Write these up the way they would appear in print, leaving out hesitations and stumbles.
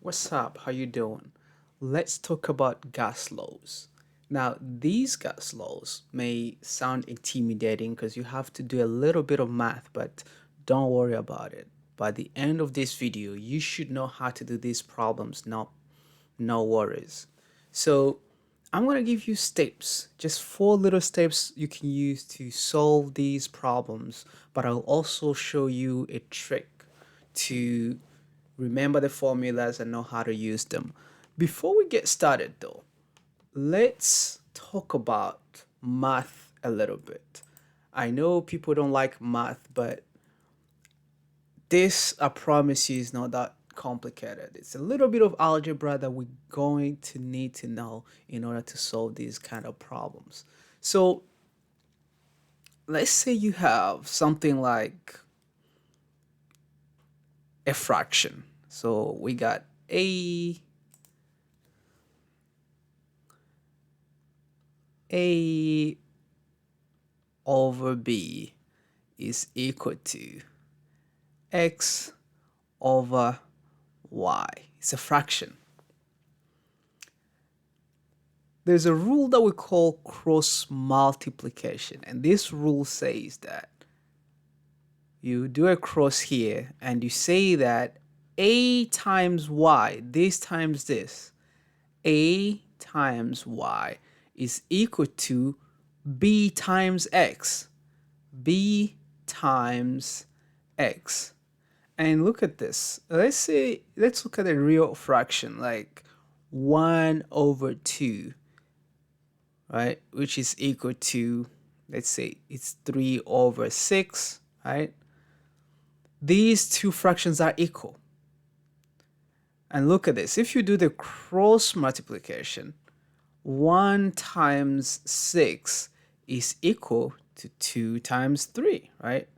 What's up? How you doing? Let's talk about gas laws. Now, these gas laws may sound intimidating because you have to do a little bit of math, but don't worry about it. By the end of this video, you should know how to do these problems. No worries. So, I'm going to give you steps, just 4 little steps you can use to solve these problems, but I'll also show you a trick to remember the formulas and know how to use them. Before we get started though, let's talk about math a little bit. I know people don't like math, but this, I promise you, is not that complicated. It's a little bit of algebra that we're going to need to know in order to solve these kind of problems. So let's say you have something like a fraction. So we got A over B is equal to X over Y. It's a fraction. There's a rule that we call cross multiplication, and this rule says that you do a cross here and you say that A times Y, this times this, A times Y is equal to B times X, B times X. And look at this. Let's look at a real fraction like 1 over 2, right? Which is equal to, let's say it's 3 over 6, right? These two fractions are equal. And look at this. If you do the cross multiplication, 1 times 6 is equal to 2 times 3, right?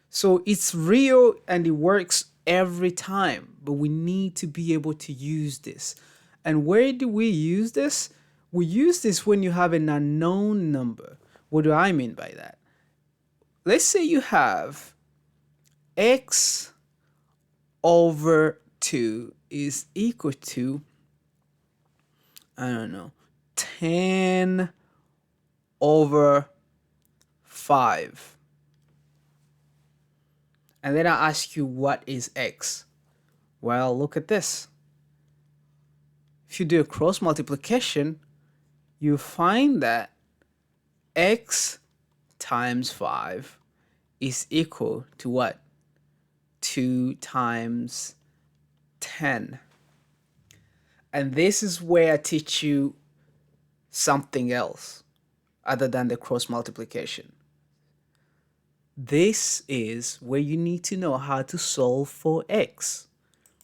So it's real and it works every time, but we need to be able to use this. And where do we use this? We use this when you have an unknown number. What do I mean by that? Let's say you have X over 2 is equal to, I don't know, 10 over 5. And then I ask you, what is X? Well, look at this. If you do a cross multiplication, you find that X times 5 is equal to what? 2 times 10. And this is where I teach you something else other than the cross multiplication. This is where you need to know how to solve for X.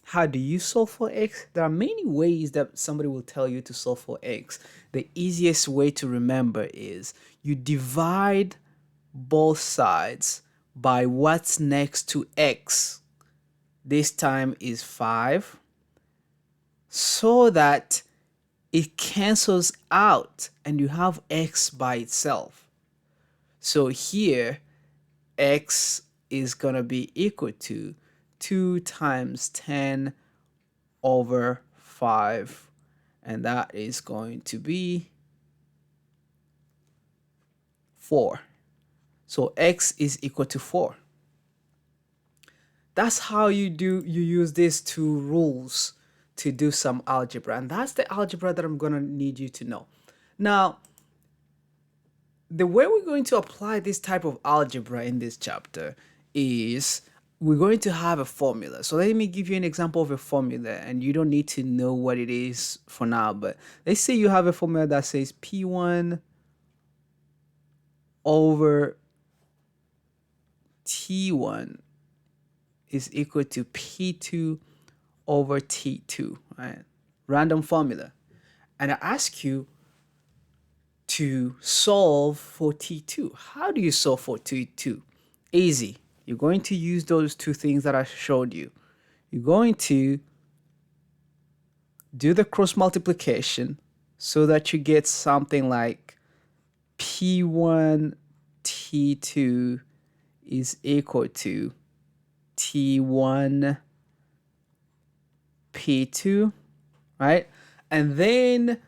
How do you solve for X? There are many ways that somebody will tell you to solve for X. The easiest way to remember is you divide both sides by what's next to X. This time is 5, so that it cancels out and you have X by itself. So here, X is going to be equal to 2 times 10 over 5. And that is going to be 4. So X is equal to 4. That's how you use these two rules to do some algebra. And that's the algebra that I'm going to need you to know. Now, the way we're going to apply this type of algebra in this chapter is we're going to have a formula. So let me give you an example of a formula, and you don't need to know what it is for now, but let's say you have a formula that says P1 over T1 is equal to P2 over T2, right? Random formula. And I ask you to solve for T2. How do you solve for T2? Easy. You're going to use those two things that I showed you. You're going to do the cross multiplication so that you get something like P1 T2 is equal to T1 T2, right? And then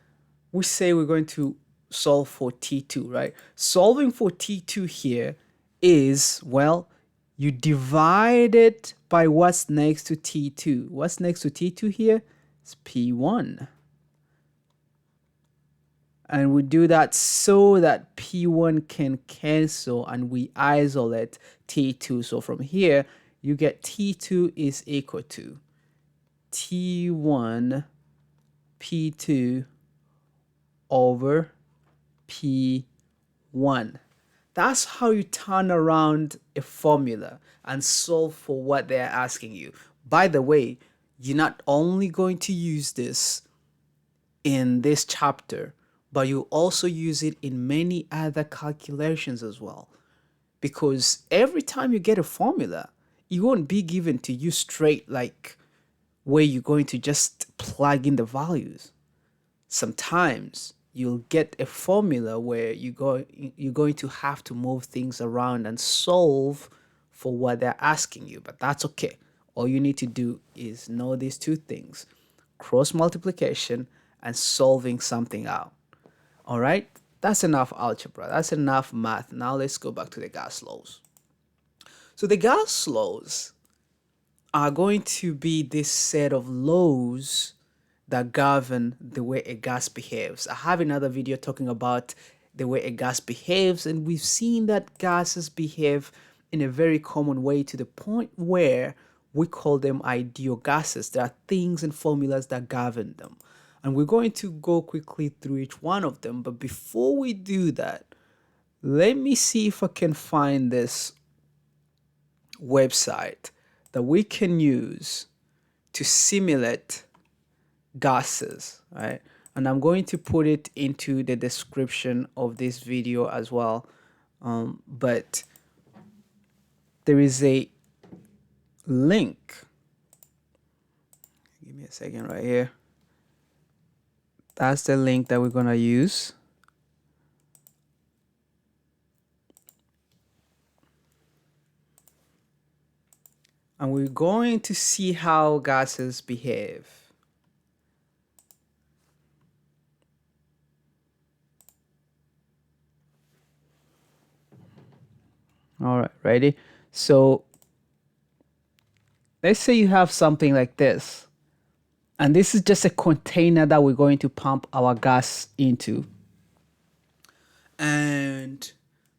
we say we're going to solve for T2, right? Solving for T2 here is, well, you divide it by what's next to T2. What's next to T2 here? It's P1. And we do that so that P1 can cancel and we isolate T2. So from here, you get T2 is equal to T1 P2 over P1. That's how you turn around a formula and solve for what they're asking you. By the way, you're not only going to use this in this chapter, but you also use it in many other calculations as well. Because every time you get a formula, it won't be given to you straight like where you're going to just plug in the values. Sometimes you'll get a formula where you're going to have to move things around and solve for what they're asking you, but that's okay. All you need to do is know these two things: cross multiplication and solving something out. All right, that's enough algebra, that's enough math. Now let's go back to the gas laws. So the gas laws are going to be this set of laws that govern the way a gas behaves. I have another video talking about the way a gas behaves, and we've seen that gases behave in a very common way to the point where we call them ideal gases. There are things and formulas that govern them, and we're going to go quickly through each one of them. But before we do that, let me see if I can find this website that we can use to simulate gases, right? And I'm going to put it into the description of this video as well. But there is a link. Give me a second right here. That's the link that we're gonna use. And we're going to see how gases behave. All right, ready? So let's say you have something like this. And this is just a container that we're going to pump our gas into. And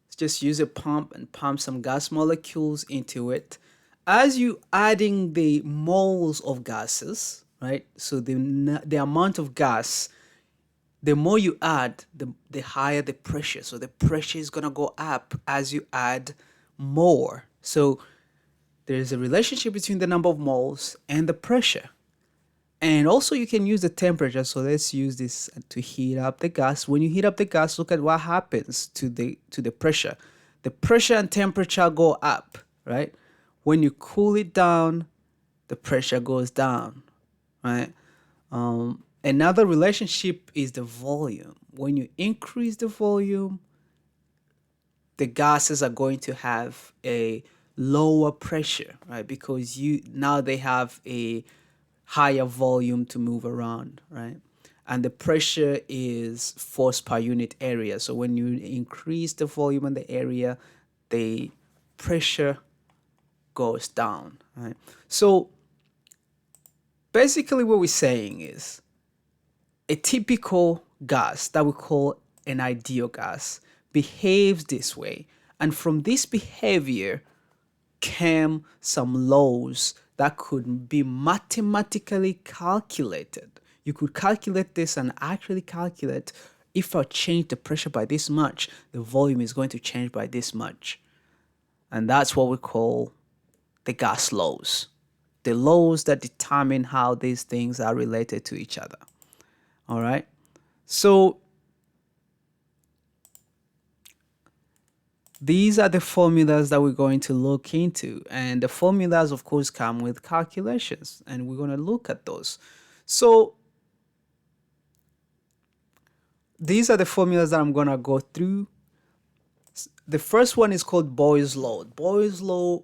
let's just use a pump and pump some gas molecules into it. As you adding the moles of gases, right? So the amount of gas, the more you add, the higher the pressure. So the pressure is going to go up as you add more. So there's a relationship between the number of moles and the pressure. And also you can use the temperature. So let's use this to heat up the gas. When you heat up the gas, look at what happens to the pressure. The pressure and temperature go up, right? When you cool it down, the pressure goes down, right? Another relationship is the volume. When you increase the volume, the gases are going to have a lower pressure, right? Because now they have a higher volume to move around, right? And the pressure is force per unit area. So when you increase the volume and the area, the pressure goes down, right? So basically what we're saying is a typical gas that we call an ideal gas behaves this way. And from this behavior came some laws that could be mathematically calculated. You could calculate this and actually calculate, if I change the pressure by this much, the volume is going to change by this much. And that's what we call the gas laws. The laws that determine how these things are related to each other. All right. So these are the formulas that we're going to look into. And the formulas, of course, come with calculations. And we're going to look at those. So these are the formulas that I'm going to go through. The first one is called Boyle's law. Boyle's law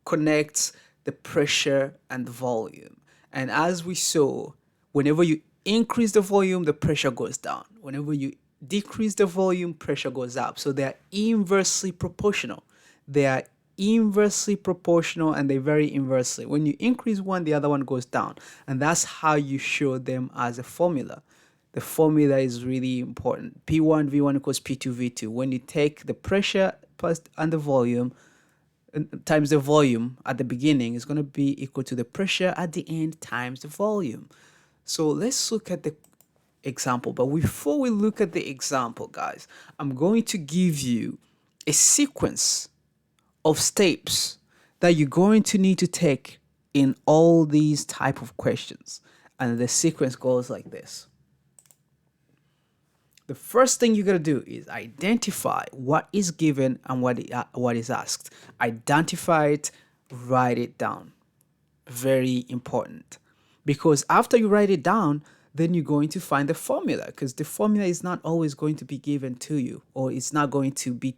connects the pressure and the volume. And as we saw, whenever you increase the volume, the pressure goes down. Whenever you decrease the volume, pressure goes up. So they are inversely proportional. They are inversely proportional, and they're very inversely. When you increase one, the other one goes down. And that's how you show them as a formula. The formula is really important. P1 V1 equals P2 V2. When you take the pressure plus and the volume times the volume at the beginning, is going to be equal to the pressure at the end times the volume. So let's look at the example. But before we look at the example, guys, I'm going to give you a sequence of steps that you're going to need to take in all these type of questions. And the sequence goes like this. The first thing you're going to do is identify what is given and what is asked. Identify it, write it down. Very important. Because after you write it down, then you're going to find the formula, because the formula is not always going to be given to you, or it's not going to be,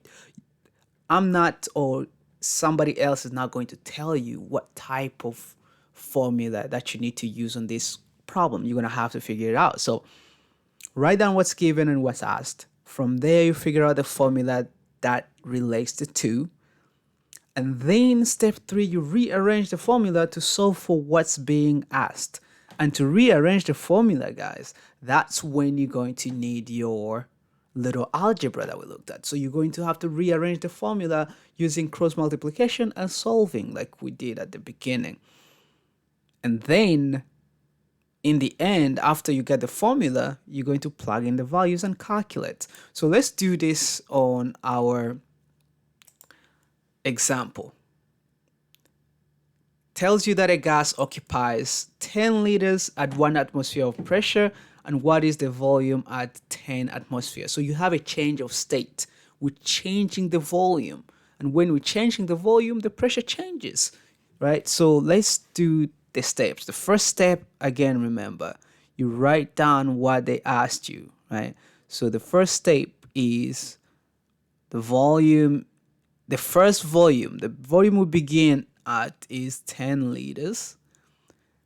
or somebody else is not going to tell you what type of formula that you need to use on this problem. You're going to have to figure it out. So write down what's given and what's asked. From there, you figure out the formula that relates to two. And then step 3, you rearrange the formula to solve for what's being asked. And to rearrange the formula, guys, that's when you're going to need your little algebra that we looked at. So you're going to have to rearrange the formula using cross multiplication and solving like we did at the beginning. And then in the end, after you get the formula, you're going to plug in the values and calculate. So let's do this on our example. Tells you that a gas occupies 10 liters at 1 atmosphere of pressure, and what is the volume at 10 atmosphere. So you have a change of state. We're changing the volume, and when we're changing the volume, the pressure changes, right? So let's do the steps. The first step, again, remember, you write down what they asked you, right? So the first step is the volume. The first volume, the volume we begin at is 10 liters.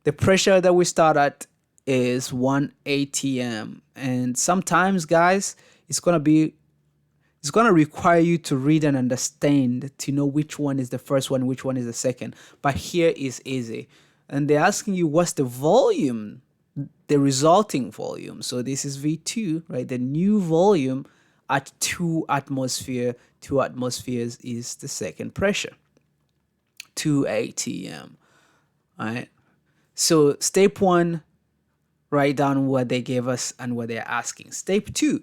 The pressure that we start at is 1 atm. And sometimes, guys, it's going to require you to read and understand to know which one is the first one, which one is the second. But here is easy. And they're asking you what's the volume, the resulting volume. So this is V2, right? The new volume at 2 atmosphere. 2 atmospheres is the second pressure, 2 atm. All right. So step 1, write down what they gave us and what they're asking. Step 2,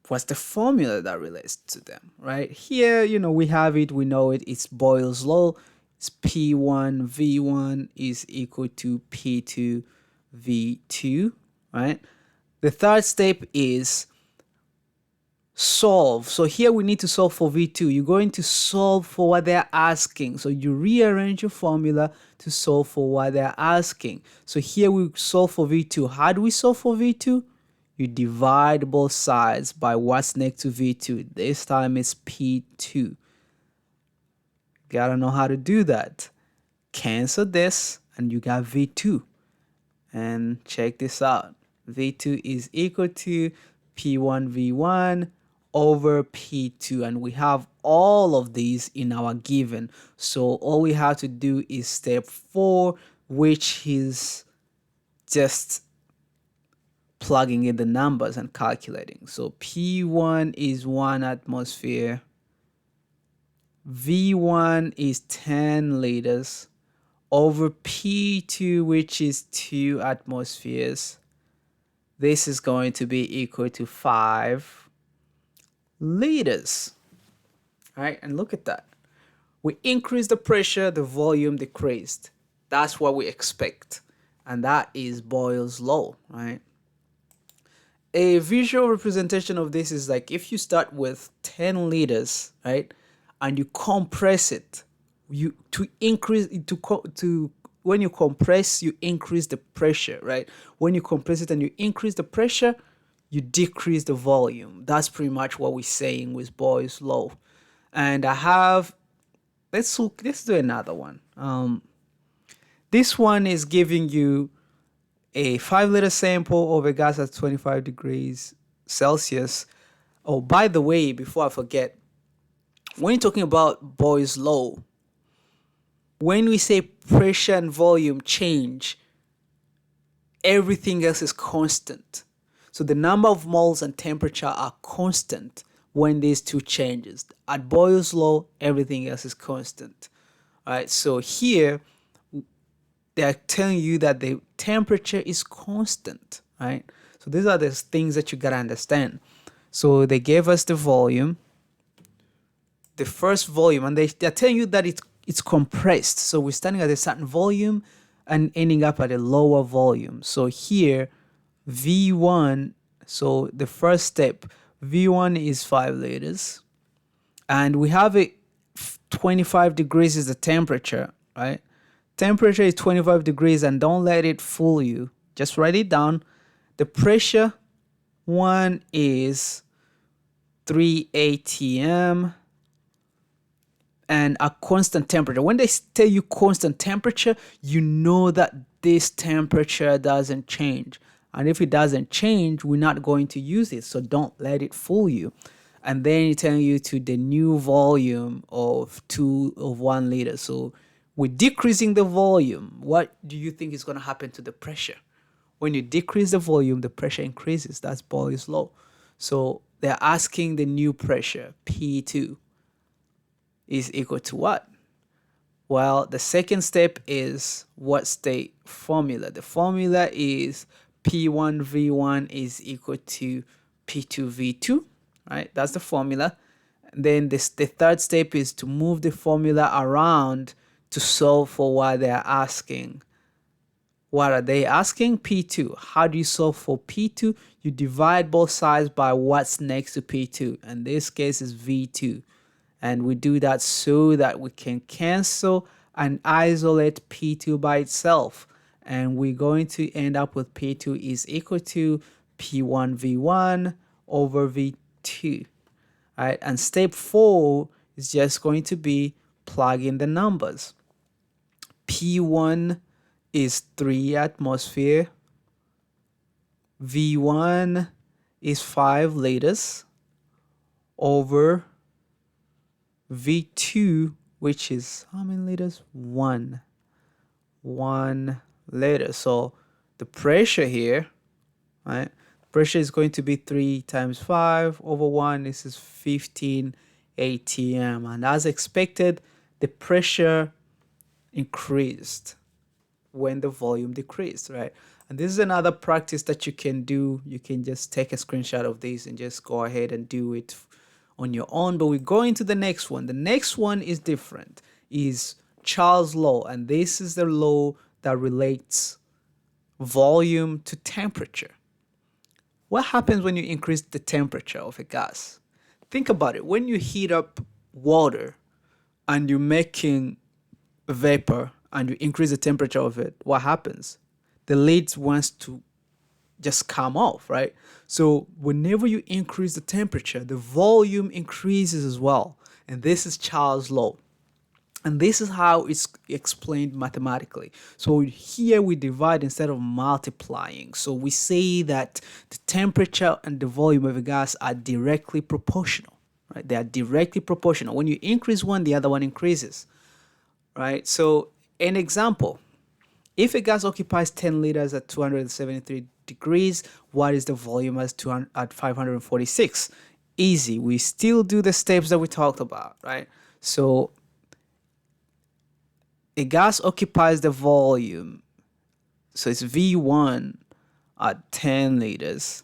what's the formula that relates to them, right? Here, we have it, we know it. It's Boyle's law. It's P1 V1 is equal to P2 V2, right? The third step is solve. So here we need to solve for V2. You're going to solve for what they're asking. So you rearrange your formula to solve for what they're asking. So here we solve for V2. How do we solve for V2? You divide both sides by what's next to V2. This time it's P2. Gotta know how to do that. Cancel this and you got V2. And check this out. V2 is equal to P1 V1 over P2, and we have all of these in our given. So all we have to do is step 4, which is just plugging in the numbers and calculating. So P1 is 1 atmosphere, V1 is 10 liters over P2, which is 2 atmospheres. This is going to be equal to 5 liters. All right, and look at that. We increased the pressure, the volume decreased. That's what we expect. And that is Boyle's law, right? A visual representation of this is like if you start with 10 liters, right? And you compress it, when you compress, you increase the pressure, right? When you compress it and you increase the pressure, you decrease the volume. That's pretty much what we're saying with Boyle's law. And I have, let's do another one. This one is giving you a 5-liter sample of a gas at 25 degrees Celsius. Oh, by the way, before I forget, when you're talking about Boyle's law, when we say pressure and volume change, everything else is constant. So the number of moles and temperature are constant when these two changes. At Boyle's law, everything else is constant. All right, so here they're telling you that the temperature is constant, right? So these are the things that you gotta understand. So they gave us the volume, the first volume, and they're telling you that it's compressed. So we're starting at a certain volume and ending up at a lower volume. So here, V1, so the first step, V1 is 5 liters. And we have it 25 degrees is the temperature, right? Temperature is 25 degrees, and don't let it fool you. Just write it down. The pressure one is 3 atm and a constant temperature. When they tell you constant temperature, you know that this temperature doesn't change. And if it doesn't change, we're not going to use it. So don't let it fool you. And then it's telling you to the new volume of 1 liter. So we're decreasing the volume. What do you think is going to happen to the pressure? When you decrease the volume, the pressure increases. That's Boyle's law. So they're asking the new pressure, P2, is equal to what? Well, the second step is what's the formula? The formula is P1V1 is equal to P2V2, right? That's the formula. And then the third step is to move the formula around to solve for what they're asking. What are they asking? P2. How do you solve for P2? You divide both sides by what's next to P2. In this case is V2. And we do that so that we can cancel and isolate P2 by itself. And we're going to end up with P2 is equal to P1V1 over V2. All right, and step 4 is just going to be plug in the numbers. P1 is 3 atmosphere. V1 is 5 liters over V2, which is how many liters? 1 liter. So the pressure here, right? Pressure is going to be 3 times 5 over 1. This is 15 atm. And as expected, the pressure increased when the volume decreased, right? And this is another practice that you can do. You can just take a screenshot of this and just go ahead and do it on your own. But we're going to the next one. The next one is different, is Charles' law. And this is the law that relates volume to temperature. What happens when you increase the temperature of a gas? Think about it. When you heat up water and you're making vapor and you increase the temperature of it, what happens? The lid wants to just come off, right? So whenever you increase the temperature, the volume increases as well. And this is Charles' law. And this is how it's explained mathematically. So here we divide instead of multiplying. So we say that the temperature and the volume of a gas are directly proportional, right? They are directly proportional. When you increase one, the other one increases, right? So an example, if a gas occupies 10 liters at 273 degrees, what is the volume at 546? Easy. We still do the steps that we talked about, right? So a gas occupies the volume. So it's V1 at 10 liters.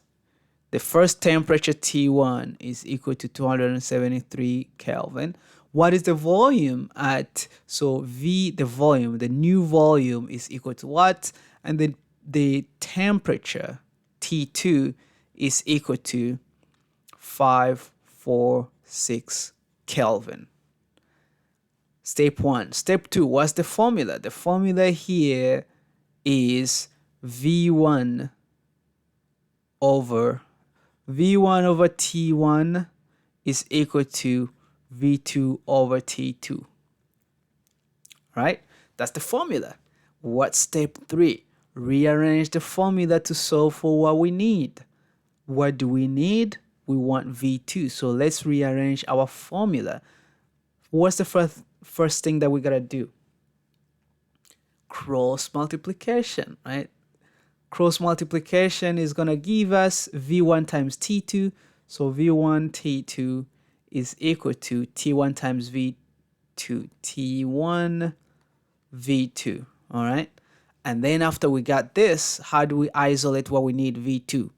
The first temperature T1 is equal to 273 Kelvin. What is the volume at? So V, the volume, the new volume is equal to what? And then the temperature T2 is equal to 546 Kelvin. Step 1. Step 2, what's the formula? The formula here is V1 over T1 is equal to V2 over T2. Right? That's the formula. What's step 3? Rearrange the formula to solve for what we need. What do we need? We want V2. So let's rearrange our formula. What's the first thing that we gotta do? Cross multiplication, right? Cross multiplication is gonna give us V1 times T2. So V1 T2 is equal to T1 times V2 T1 V2. All right. And then after we got this, how do we isolate what we need V2?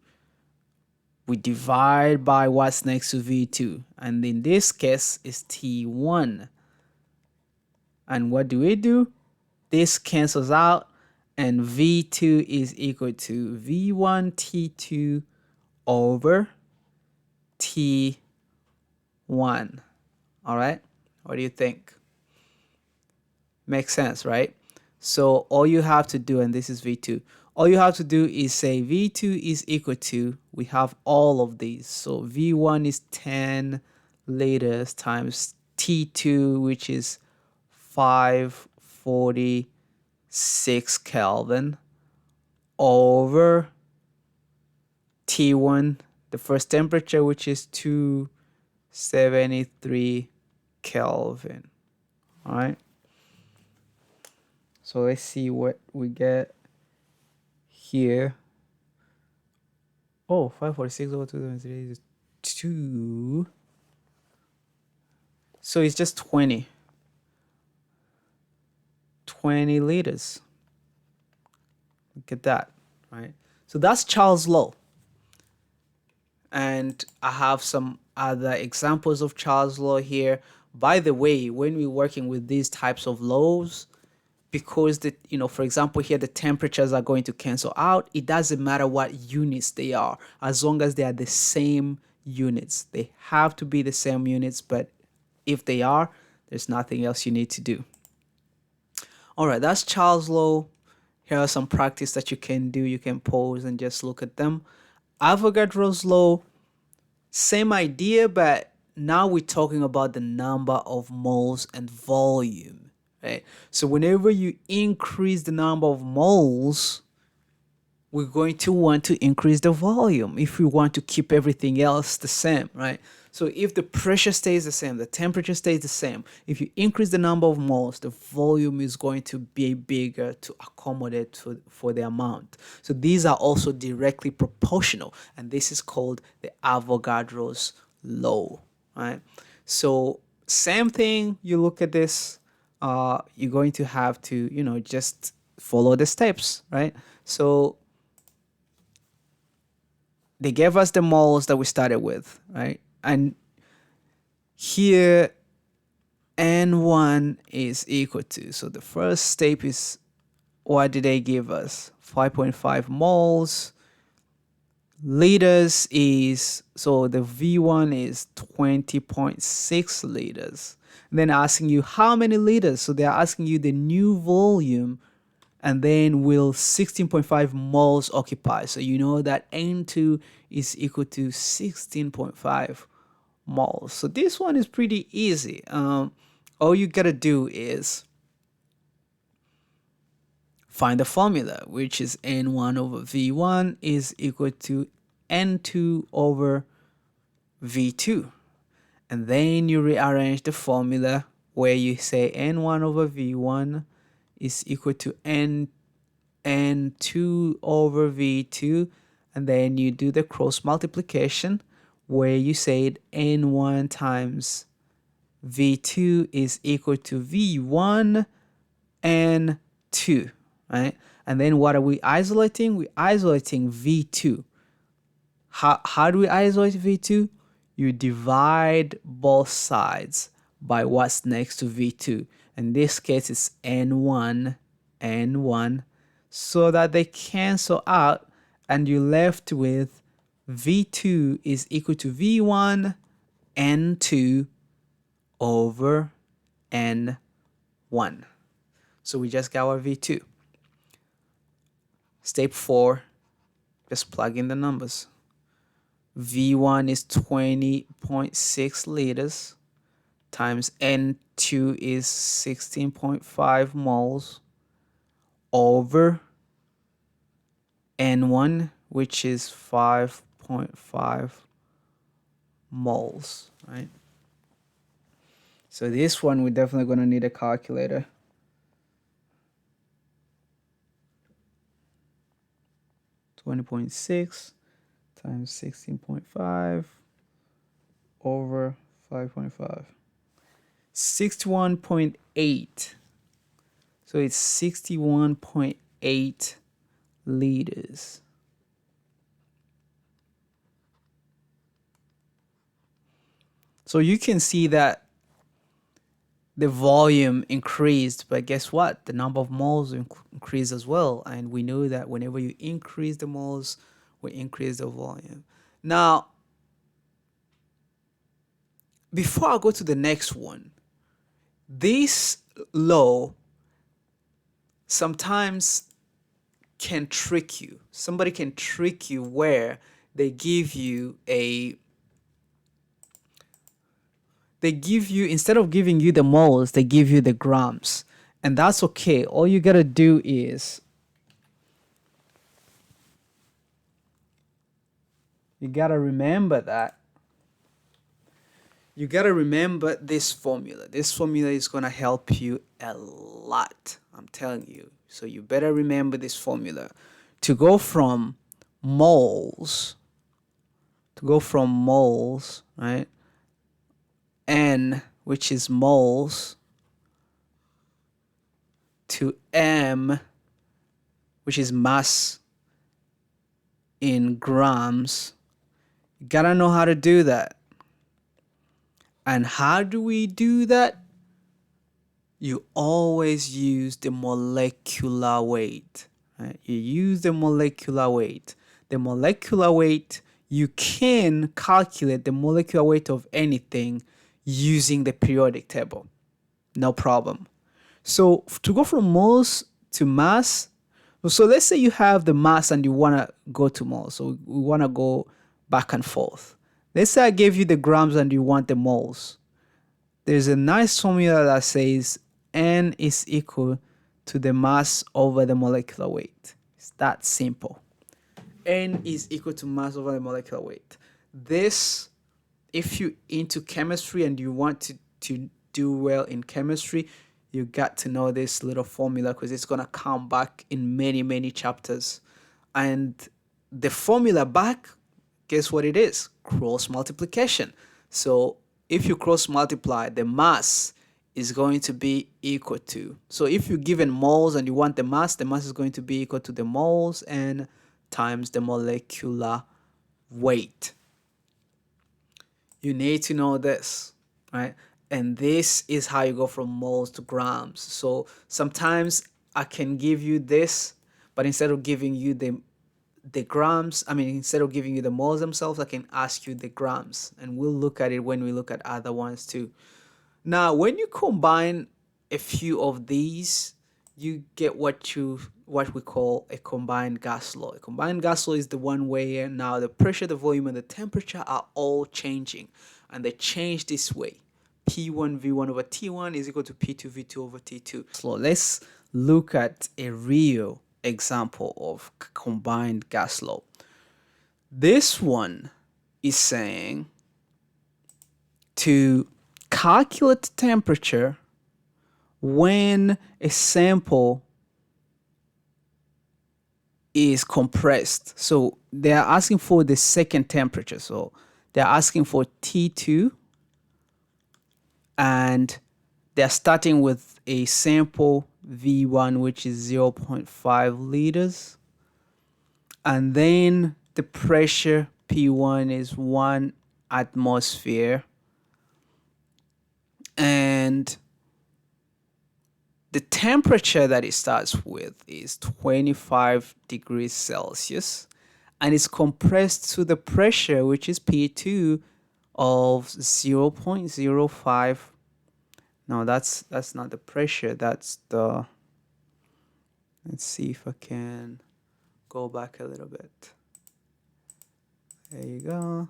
We divide by what's next to V2. And in this case is T1. And what do? This cancels out. And V2 is equal to V1 T2 over T1. All right. What do you think? Makes sense, right? So all you have to do, and this is V2, all you have to do is say V2 is equal to, we have all of these. So V1 is 10 liters times T2, which is 546 Kelvin, over T1, the first temperature, which is 273 Kelvin. All right. So let's see what we get here. Oh, 546 over 273 is 2. So it's just 20 liters. Look at that, right? So that's Charles' law. And I have some other examples of Charles' law here. By the way, when we're working with these types of laws, because for example, here the temperatures are going to cancel out. It doesn't matter what units they are, as long as they are the same units. They have to be the same units, but if they are, there's nothing else you need to do. All right, that's Charles' law. Here are some practice that you can do. You can pause and just look at them. Avogadro's law, same idea, but now we're talking about the number of moles and volume. Right? So whenever you increase the number of moles, we're going to want to increase the volume if we want to keep everything else the same, right? So if the pressure stays the same, the temperature stays the same, if you increase the number of moles, the volume is going to be bigger to accommodate for the amount. So these are also directly proportional, and this is called the Avogadro's law, right? So same thing, you look at this, you're going to have to, just follow the steps, right? So they gave us the moles that we started with, right? And here N1 is equal to, so the first step is, what did they give us? 5.5 moles. Liters is, so the V1 is 20.6 liters. And then asking you how many liters. So they're asking you the new volume, and then will 16.5 moles occupy. So you know that N2 is equal to 16.5 moles. So this one is pretty easy. All you gotta do is find the formula, which is N1 over V1 is equal to N2 over V2. And then you rearrange the formula where you say N1 over V1 is equal to N2 over V2. And then you do the cross multiplication where you said N1 times V2 is equal to V1 N2, right? And then what are we isolating? We're isolating V2. How do we isolate V2? You divide both sides by what's next to V2. In this case, it's N1, so that they cancel out, and you're left with V2 is equal to V1 N2 over N1. So we just got our V2. Step 4, just plug in the numbers. V1 is 20.6 liters times N2 is 16.5 moles over N1, which is 5.5 moles, right? So this one, we're definitely going to need a calculator. .6 times 16.5 over 5.5. 61.8. So it's 61.8 liters. So you can see that the volume increased, but guess what? The number of moles increased as well. And we know that whenever you increase the moles, we increase the volume. Now, before I go to the next one, this law sometimes can trick you. Somebody can trick you where they give you instead of giving you the moles, they give you the grams. And that's okay. All you gotta do is you gotta remember this formula. This formula is gonna help you a lot, I'm telling you. So you better remember this formula. To go from moles, right? N, which is moles, to M, which is mass in grams. You gotta know how to do that. And how do we do that? You always use the molecular weight, right? You use the molecular weight. The molecular weight, you can calculate the molecular weight of anything using the periodic table. No problem. So to go from moles to mass, so let's say you have the mass and you want to go to moles. So we want to go back and forth. Let's say I gave you the grams and you want the moles. There's a nice formula that says N is equal to the mass over the molecular weight. It's that simple. N is equal to mass over the molecular weight. This, if you're into chemistry and you want to do well in chemistry, you got to know this little formula because it's going to come back in many, many chapters. And the formula back, guess what it is? Cross multiplication. So if you cross multiply, the mass is going to be equal to. So if you're given moles and you want the mass is going to be equal to the moles and times the molecular weight. You need to know this, right? And this is how you go from moles to grams. So sometimes I can give you this, but instead of giving you the grams, instead of giving you the moles themselves, I can ask you the grams. And we'll look at it when we look at other ones too. Now, when you combine a few of these, you get what we call a combined gas law. A combined gas law is the one where now the pressure, the volume, and the temperature are all changing. And they change this way. P1 V1 over T1 is equal to P2 V2 over T2. So let's look at a real example of combined gas law. This one is saying to calculate the temperature when a sample is compressed. So they're asking for the second temperature. So they're asking for T2 and they're starting with a sample V1, which is 0.5 liters. And then the pressure P1 is 1 atmosphere. And the temperature that it starts with is 25 degrees Celsius. And it's compressed to the pressure, which is P2 of 0.05. No, that's not the pressure. That's the... Let's see if I can go back a little bit. There you go.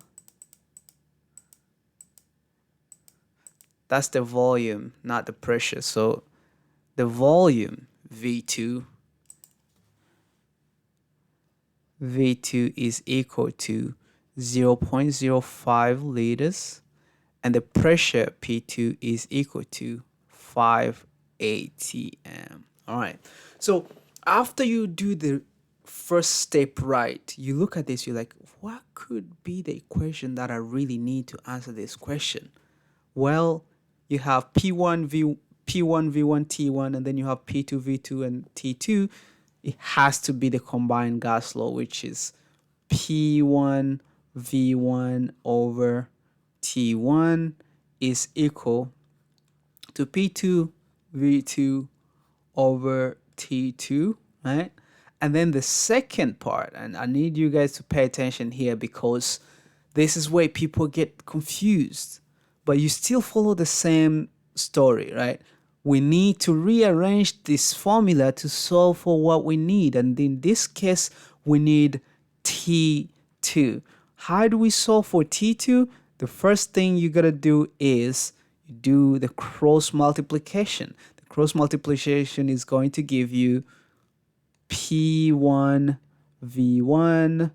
That's the volume, not the pressure. So the volume, V2, V2 is equal to 0.05 liters, and the pressure P2 is equal to 5 atm. All right. So after you do the first step right, you look at this, you're like, what could be the equation that I really need to answer this question? Well, you have P1 V1 T1, and then you have P2 V2 and T2. It has to be the combined gas law, which is P1 V1 over T1 is equal to P2 V2 over T2, right? And then the second part, and I need you guys to pay attention here because this is where people get confused, but you still follow the same story, right? We need to rearrange this formula to solve for what we need. And in this case, we need T2. How do we solve for T2? The first thing you gotta do is you do the cross multiplication. The cross multiplication is going to give you P1 V1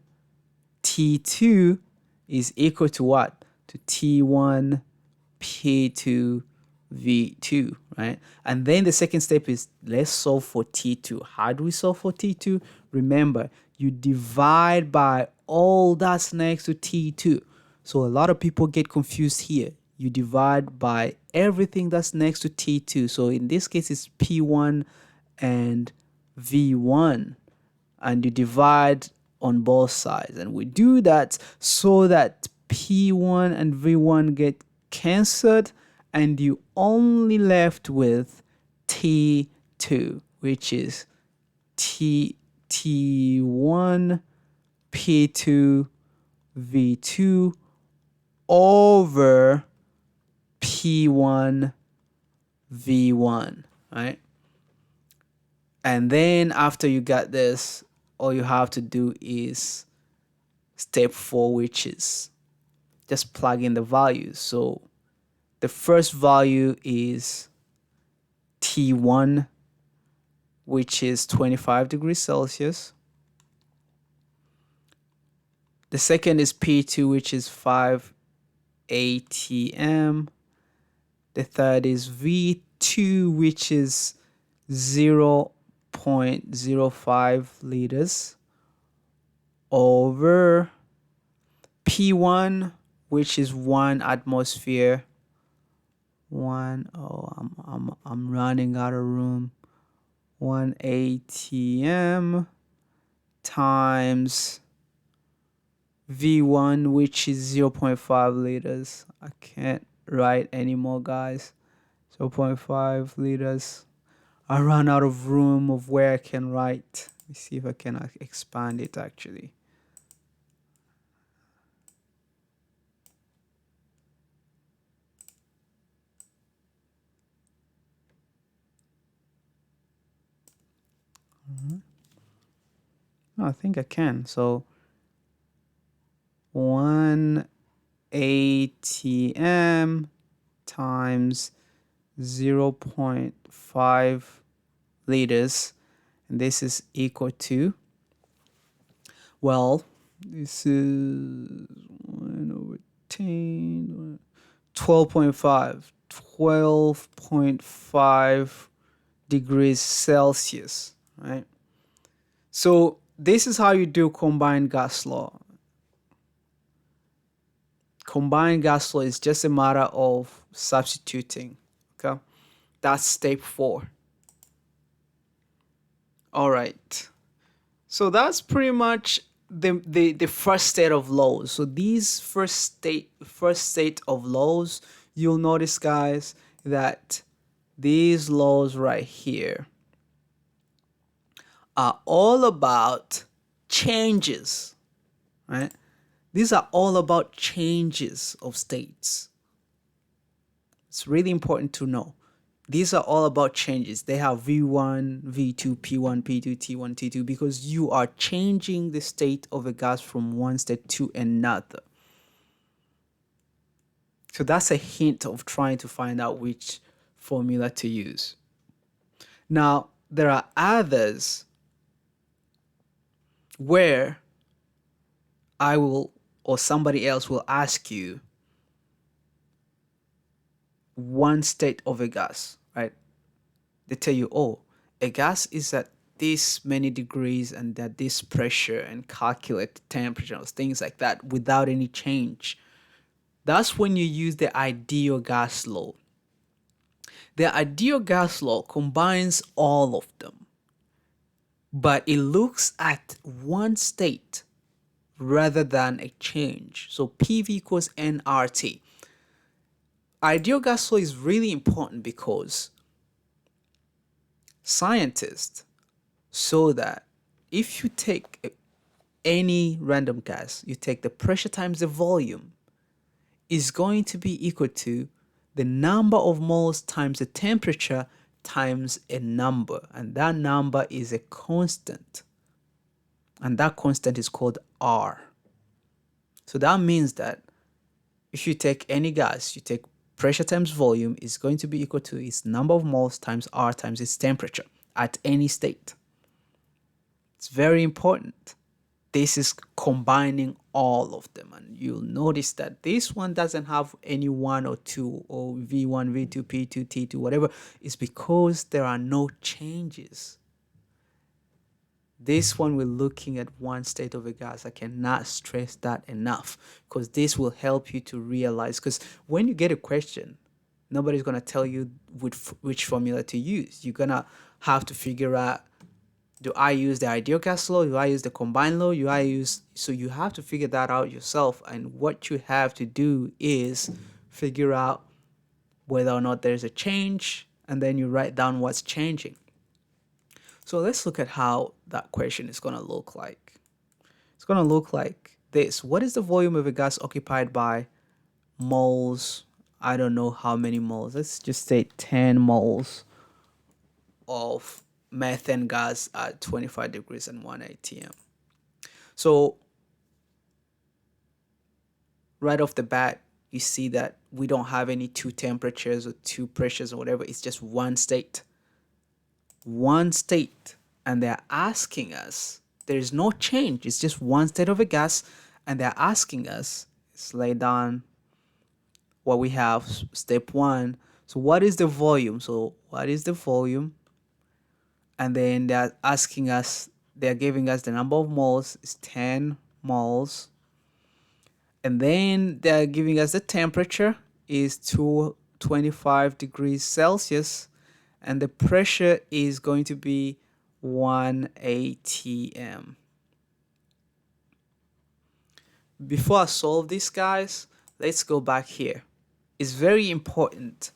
T2 is equal to what? To T1 P2 V2, right? And then the second step is let's solve for T2. How do we solve for T2? Remember, you divide by all that's next to T2. So a lot of people get confused here. You divide by everything that's next to T2. So in this case, it's P1 and V1, and you divide on both sides. And we do that so that P1 and V1 get cancelled, and you only left with T2, which is T1 P2 V2 over P1 V1, right? And then after you got this, all you have to do is step 4, which is just plug in the values. So the first value is T1, which is 25 degrees Celsius. The second is P2, which is 5 atm. The third is V2, which is 0.05 liters over P1, which is 1 atmosphere. I'm running out of room. 1 atm times V1, which is 0.5 liters. I can't write anymore, guys. 0.5 liters. I run out of room of where I can write. Let me see if I can expand it actually. I think I can. So 1 atm times 0.5 liters, and this is equal to, well, this is 1 over 10, 12.5 degrees Celsius, right? So this is how you do combined gas law. Combined gas law is just a matter of substituting, okay? That's step 4. All right. So that's pretty much the first set of laws. So these first set of laws, you'll notice, guys, that these laws right here are all about changes, right? These are all about changes of states. It's really important to know. These are all about changes. They have V1, V2, P1, P2, T1, T2, because you are changing the state of a gas from one state to another. So that's a hint of trying to find out which formula to use. Now, there are others where I will, or somebody else will ask you one state of a gas, right? They tell you, oh, a gas is at this many degrees and at this pressure, and calculate the temperature, things like that without any change. That's when you use the ideal gas law. The ideal gas law combines all of them, but it looks at one state rather than a change. So PV equals nRT. Ideal gas law is really important because scientists saw that if you take any random gas, you take the pressure times the volume, is going to be equal to the number of moles times the temperature times a number. And that number is a constant. And that constant is called R. So that means that if you take any gas, you take pressure times volume is going to be equal to its number of moles times R times its temperature at any state. It's very important. This is combining all of them, and you'll notice that this one doesn't have any 1 or 2 or V1, V2, P2, T2, whatever. It's because there are no changes. This one, we're looking at one state of a gas. I cannot stress that enough, because this will help you to realize, because when you get a question, nobody's going to tell you which formula to use. You're going to have to figure out, do I use the ideal gas law? Do I use the combined law? So you have to figure that out yourself. And what you have to do is figure out whether or not there's a change, and then you write down what's changing. So let's look at how that question is going to look like. It's going to look like this. What is the volume of a gas occupied by moles? I don't know how many moles. Let's just say 10 moles of methane gas at 25 degrees and 1 atm. So right off the bat, you see that we don't have any two temperatures or two pressures or whatever. It's just one state. One state. And they're asking us, there's no change. It's just one state of a gas. And they're asking us, let's lay down what we have, step one. So what is the volume? So what is the volume? And then they're asking us, they're giving us the number of moles, is 10 moles. And then they're giving us the temperature is 225 degrees Celsius. And the pressure is going to be 1 atm. Before I solve this, guys, let's go back here. It's very important.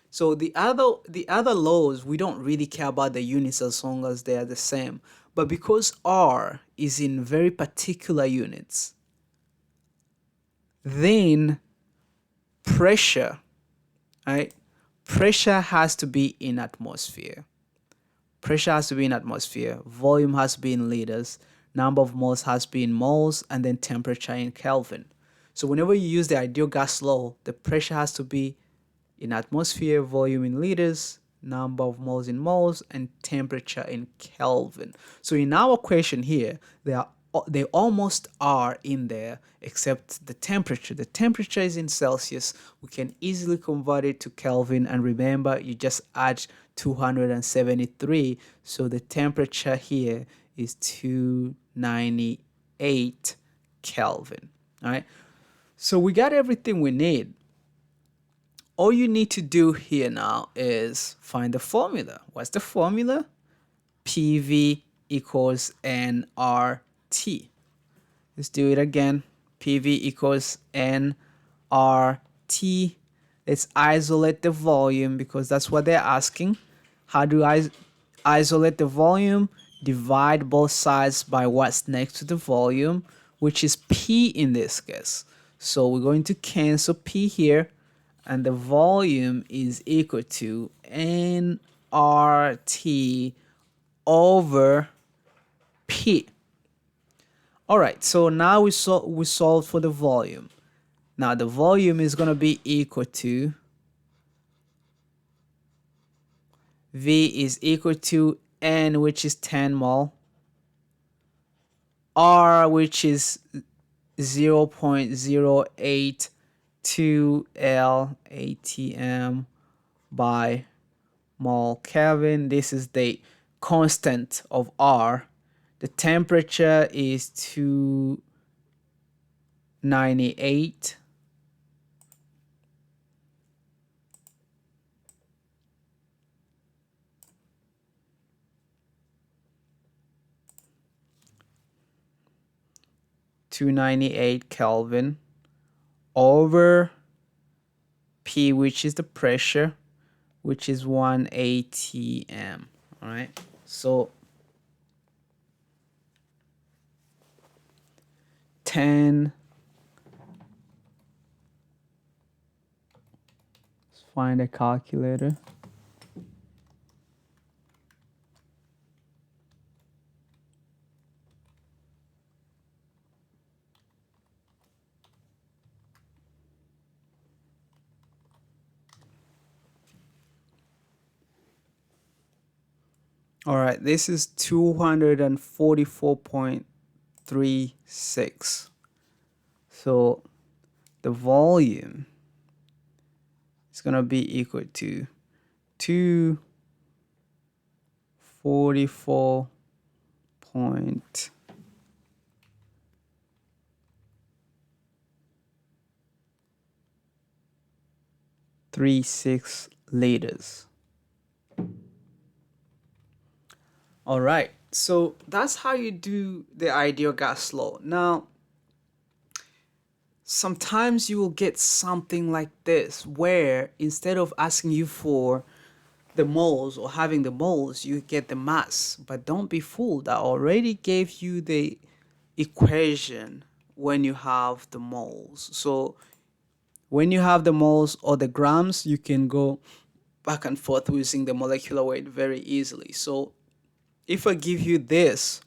So the other laws, we don't really care about the units as long as they are the same. But because R is in very particular units, then pressure, right? Pressure has to be in atmosphere. Pressure has to be in atmosphere. Volume has to be in liters. Number of moles has to be in moles, and then temperature in Kelvin. So whenever you use the ideal gas law, the pressure has to be in atmosphere, volume in liters, number of moles in moles, and temperature in Kelvin. So in our question here, they almost are in there, except the temperature. The temperature is in Celsius. We can easily convert it to Kelvin, and remember, you just add 273. So the temperature here is 298 Kelvin. All right. So we got everything we need. All you need to do here now is find the formula. What's the formula? PV equals nRT. Let's do it again. PV equals nRT. Let's isolate the volume because that's what they're asking. How do I isolate the volume? Divide both sides by what's next to the volume, which is P in this case. So we're going to cancel P here, and the volume is equal to nRT over P. All right, so now we solved for the volume. Now the volume is going to be equal to V is equal to N, which is 10 mole, R, which is 0.082 LATM by mole Kelvin. This is the constant of R. The temperature is 298. Kelvin over P, which is the pressure, which is 1 atm. All right, so 10, let's find a calculator. All right, this is 244.36. So the volume is going to be equal to 244.36 liters. All right, so that's how you do the ideal gas law. Now, sometimes you will get something like this, where instead of asking you for the moles or having the moles, you get the mass. But don't be fooled, I already gave you the equation when you have the moles. So when you have the moles or the grams, you can go back and forth using the molecular weight very easily. So if I give you this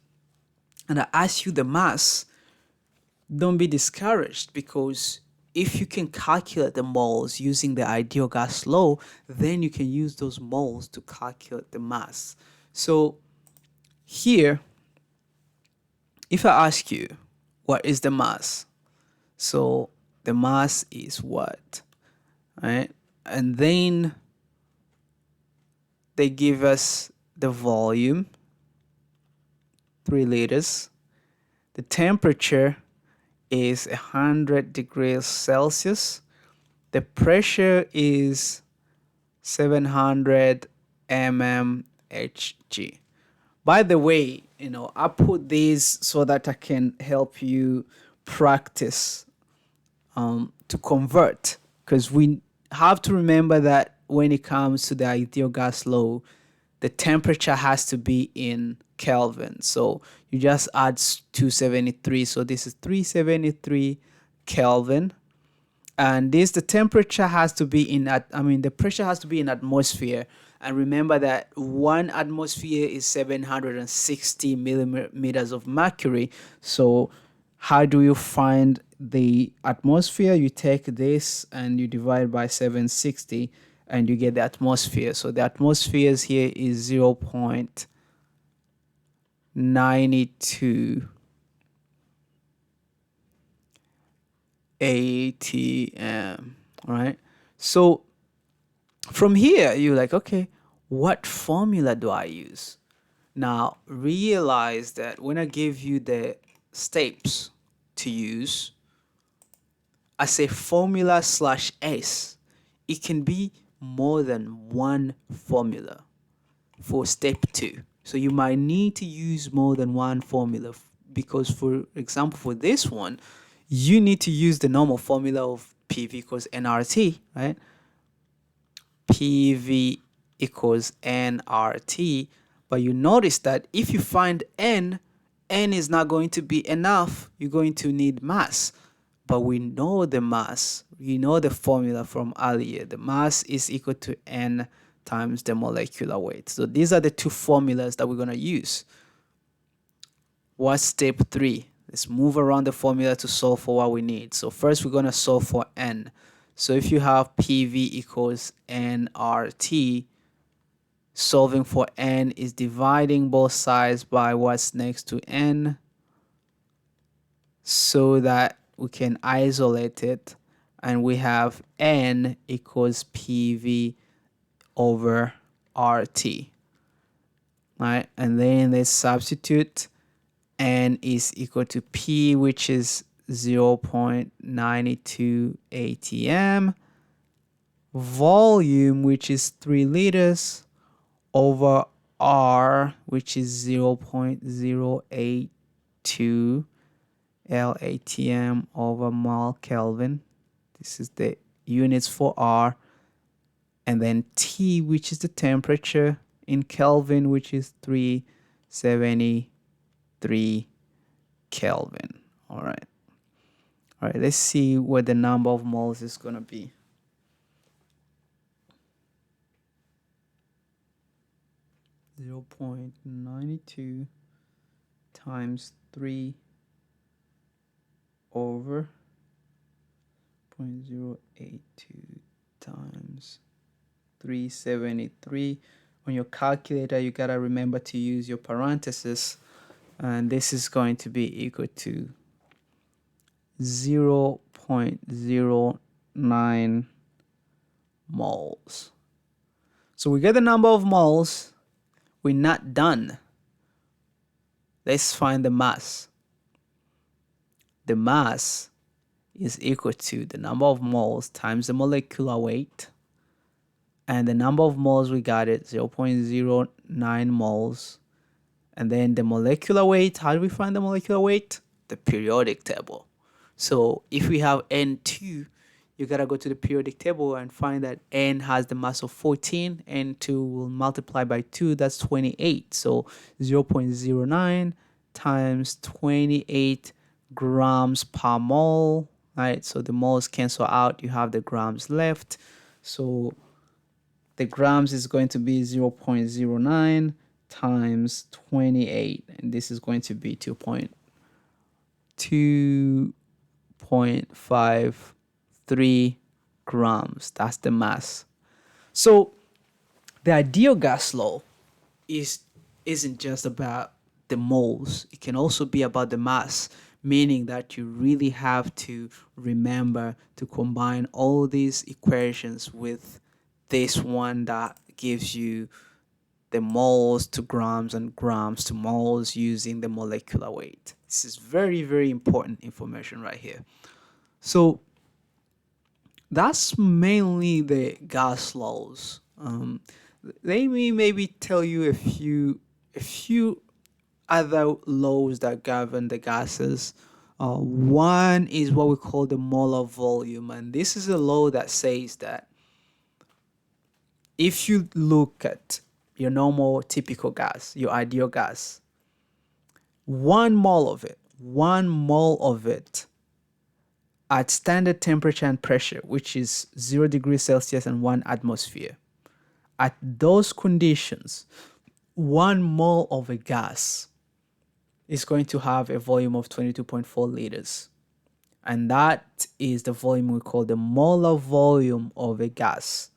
and I ask you the mass, don't be discouraged, because if you can calculate the moles using the ideal gas law, then you can use those moles to calculate the mass. So here, if I ask you, what is the mass? So the mass is what? Right? And then they give us the volume, 3 liters. The temperature is 100 degrees Celsius. The pressure is 700 mmHg. By the way, I put these so that I can help you practice to convert, because we have to remember that when it comes to the ideal gas law, the temperature has to be in Kelvin. So you just add 273. So this is 373 Kelvin. And this, the temperature has to be the pressure has to be in atmosphere. And remember that 1 atmosphere is 760 millimeters of mercury. So how do you find the atmosphere? You take this and you divide by 760 and you get the atmosphere. So the atmosphere here is 0.92 atm. All right, so from here you're like, okay, what formula do I use? Now realize that when I give you the steps to use, I say formula /s. It can be more than one formula for step 2. So you might need to use more than one formula, because for example, for this one, you need to use the normal formula of PV equals nRT, right? PV equals nRT. But you notice that if you find n is not going to be enough. You're going to need mass. But we know the mass. We know the formula from earlier. The mass is equal to n times the molecular weight. So these are the two formulas that we're going to use. What's step 3? Let's move around the formula to solve for what we need. So first we're going to solve for n. So if you have PV equals nRT, solving for n is dividing both sides by what's next to n. so that we can isolate it, and we have N equals PV over RT. Right, and then let's substitute. N is equal to P, which is 0.92 atm, volume, which is 3 liters, over R, which is 0.082 LATM over mole Kelvin. This is the units for R. And then T, which is the temperature in Kelvin, which is 373 Kelvin. All right. Let's see what the number of moles is going to be. Zero 0.92 times 3 over 0.082 times 373. On your calculator, you gotta remember to use your parentheses, and this is going to be equal to 0.09 moles. So we get the number of moles. We're not done. Let's find the mass. The mass is equal to the number of moles times the molecular weight. And the number of moles we got it, 0.09 moles. And then the molecular weight, how do we find the molecular weight? The periodic table. So if we have N2, you gotta go to the periodic table and find that N has the mass of 14. N2 will multiply by 2, that's 28. So 0.09 times 28 grams per mole. Right, so the moles cancel out, you have the grams left. So the grams is going to be 0.09 times 28, and this is going to be 2.53 grams. That's the mass. So the ideal gas law isn't just about the moles. It can also be about the mass, meaning that you really have to remember to combine all these equations with this one that gives you the moles to grams and grams to moles using the molecular weight. This is very, very important information right here. So that's mainly the gas laws. Let me maybe tell you a few other laws that govern the gases. One is what we call the molar volume, and this is a law that says that if you look at your normal typical gas, your ideal gas, 1 mole of it at standard temperature and pressure, which is 0 degrees Celsius and 1 atmosphere, at those conditions, 1 mole of a gas is going to have a volume of 22.4 liters. And that is the volume we call the molar volume of a gas.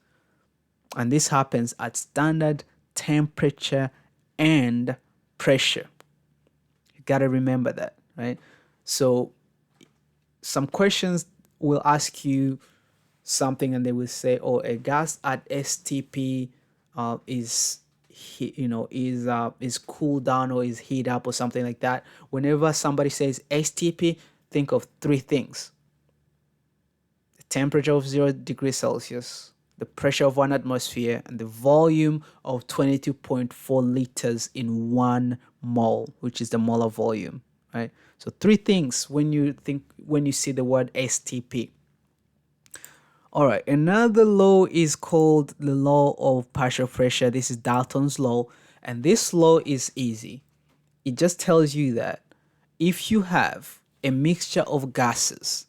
And this happens at standard temperature and pressure. You got to remember that, right? So some questions will ask you something and they will say, oh, a gas at STP is cooled down or is heat up or something like that. Whenever somebody says STP, think of 3 things: the temperature of 0 degrees Celsius, the pressure of 1 atmosphere, and the volume of 22.4 liters in 1 mole, which is the molar volume, right? So 3 things when you see the word STP. All right, another law is called the law of partial pressure. This is Dalton's law, and this law is easy. It just tells you that if you have a mixture of gases,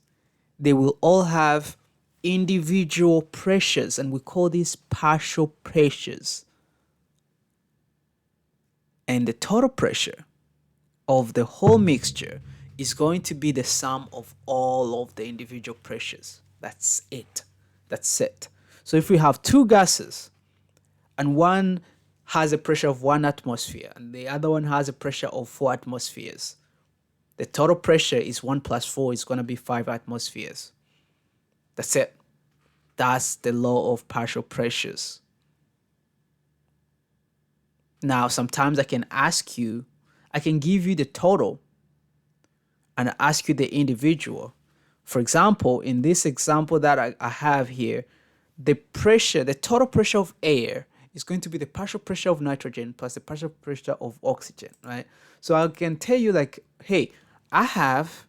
they will all have individual pressures, and we call these partial pressures. And the total pressure of the whole mixture is going to be the sum of all of the individual pressures. That's it. So if we have 2 gases and one has a pressure of 1 atmosphere and the other one has a pressure of 4 atmospheres, The total pressure is 1 plus 4 is going to be 5 atmospheres. That's it. That's the law of partial pressures. Now, sometimes I can give you the total and ask you the individual. For example, in this example that I have here, the total pressure of air is going to be the partial pressure of nitrogen plus the partial pressure of oxygen, right? So I can tell you like, hey, I have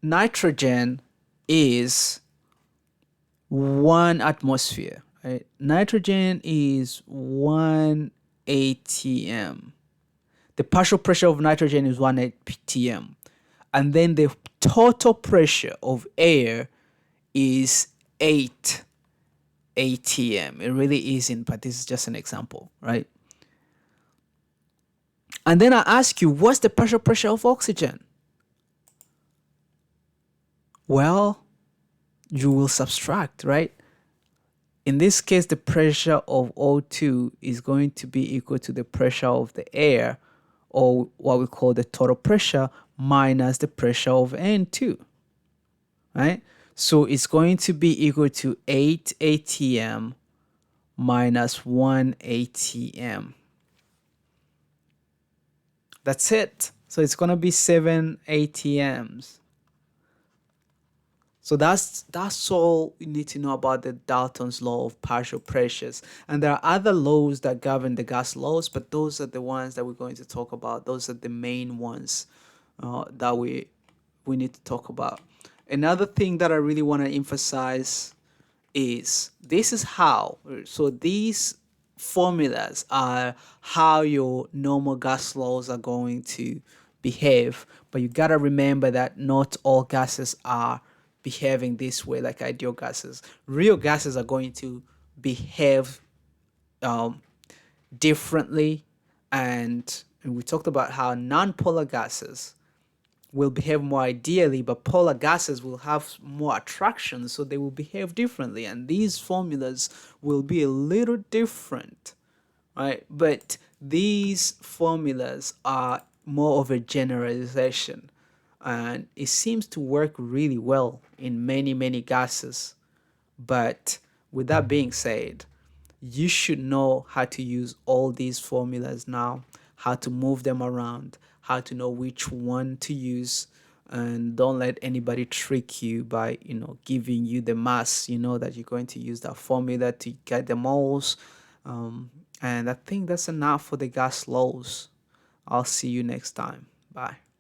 nitrogen is 1 atmosphere, right? Nitrogen is 1 atm. The partial pressure of nitrogen is 1 atm. And then the total pressure of air is 8 atm. It really isn't, but this is just an example, right? And then I ask you, what's the partial pressure of oxygen? Well, you will subtract, right? In this case, the pressure of O2 is going to be equal to the pressure of the air, or what we call the total pressure, minus the pressure of N2, right? So it's going to be equal to 8 atm minus 1 atm. That's it. So it's going to be 7 atms. So that's all you need to know about the Dalton's law of partial pressures. And there are other laws that govern the gas laws, but those are the ones that we're going to talk about. Those are the main ones that we need to talk about. Another thing that I really want to emphasize is this is how. So these formulas are how your normal gas laws are going to behave. But you got to remember that not all gases are behaving this way like ideal gases. Real gases are going to behave differently, and we talked about how non-polar gases will behave more ideally, but polar gases will have more attraction, so they will behave differently, and these formulas will be a little different, right? But these formulas are more of a generalization, and it seems to work really well in many gases. But with that being said, you should know how to use all these formulas now, how to move them around, how to know which one to use, and don't let anybody trick you by giving you the mass, that you're going to use that formula to get the moles. And I think that's enough for the gas laws. I'll see you next time. Bye.